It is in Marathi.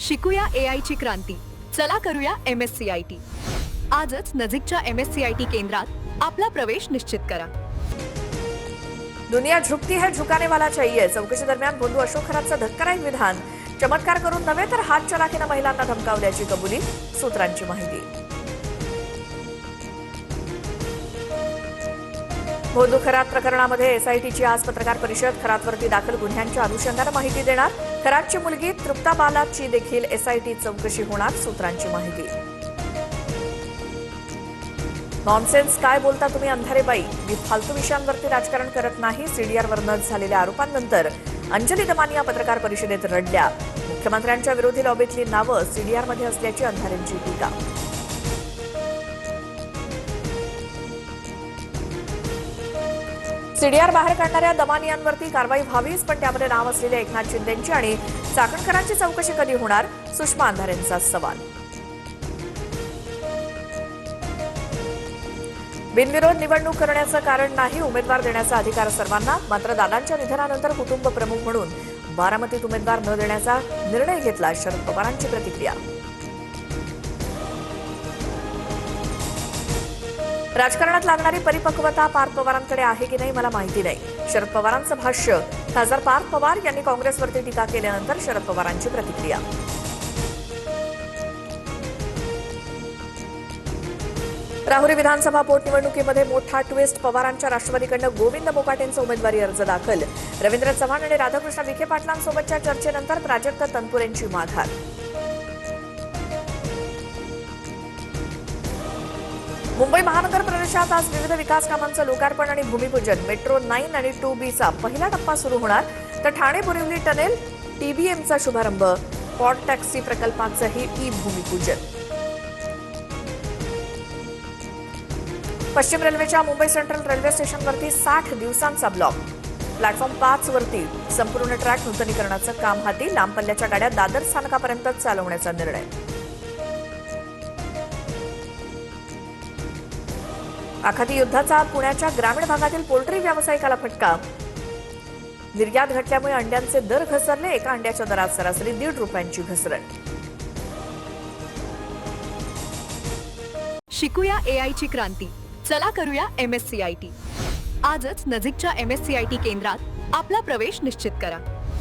शिकूया AI ची क्रांती. चला करूया MSCIT. आजच नजीकच्या MSCIT केंद्रात आपला प्रवेश निश्चित करा. दुनिया झुकती है झुकाने वाला चाहिए. चौकशी दरम्यान बंधू अशोक खरातचं धक्कादायक विधान. चमत्कार करून नव्हे तर हात चलाखीनं महिलांना धमकावल्याची कबुली. सूत्रांची माहिती. बंधू खरात प्रकरणामध्ये SITची आज पत्रकार परिषद. खरातवरती दाखल गुन्ह्यांच्या अनुषंगानं माहिती देणार. खरातची मुलगी तृप्ता बालाची देखील SIT चौकशी होणार. सूत्रांची माहिती. नॉनसेन्स काय बोलता तुम्ही अंधारेबाई. मी फालतू विषयांवरती राजकारण करत नाही. CDRवर नच झालेल्या आरोपांनंतर अंजली दमानिया पत्रकार परिषदेत रडल्या. मुख्यमंत्र्यांच्या विरोधी लॉबीतली नावं CDRमध्ये असल्याची अंधारेंची टीका. CDR बाहेर काढणाऱ्या दमानियांवरती कारवाई व्हावीच, पण त्यामध्ये नाव असलेल्या एकनाथ शिंदेंची आणि चाकणकरांची चौकशी कधी होणार. सुषमा अंधारेंचा सवाल. बिनविरोध निवडणूक करण्याचं कारण नाही. उमेदवार देण्याचा अधिकार सर्वांना. मात्र दादांच्या निधनानंतर कुटुंब प्रमुख म्हणून बारामतीत उमेदवार न देण्याचा निर्णय घेतला. शरद पवारांची प्रतिक्रिया. राजकारणात लागणारी परिपक्वता पार्थ पवारांकडे आहे की नाही मला माहिती नाही. शरद पवारांचं भाष्य. खासदार पार्थ पवार यांनी काँग्रेसवरती टीका केल्यानंतर शरद पवारांची प्रतिक्रिया. राहुरी विधानसभा पोटनिवडणुकीमध्ये मोठा ट्विस्ट. पवारांच्या राष्ट्रवादीकडनं गोविंद मोकाटेंचा उमेदवारी अर्ज दाखल. रवींद्र चव्हाण आणि राधाकृष्ण विखे पाटलांसोबतच्या चर्चेनंतर प्राजक्त तनपुरेंची माघार. मुंबई महानगर प्रदेशात आज विविध विकास कामांचं लोकार्पण आणि भूमिपूजन. मेट्रो 9 आणि 2Bचा पहिला टप्पा सुरू होणार. तर ठाणे बोरिवली टनेल TBMचा शुभारंभ. पॉट टॅक्सी प्रकल्पाचंही भूमिपूजन. पश्चिम रेल्वेच्या मुंबई सेंट्रल रेल्वे स्टेशनवरती 60 दिवसांचा ब्लॉक. प्लॅटफॉर्म 5 वरती संपूर्ण ट्रॅक नूतनीकरणाचं काम हाती. लांब पल्ल्याच्या गाड्या दादर स्थानकापर्यंतच चालवण्याचा निर्णय. आखाती युद्धाचा पुण्याच्या ग्रामीण भागातील पोल्ट्री व्यावसायिकाला फटका. निर्यात घटल्यामुळे अंड्यांचे दर घसरले. एका अंड्याच्या दरात सरासरी ₹1.5 घसरण. शिकूया AI ची क्रांती. चला करूया MSCIT. आजच नजीकच्या MSCIT केंद्रात आपला प्रवेश निश्चित करा.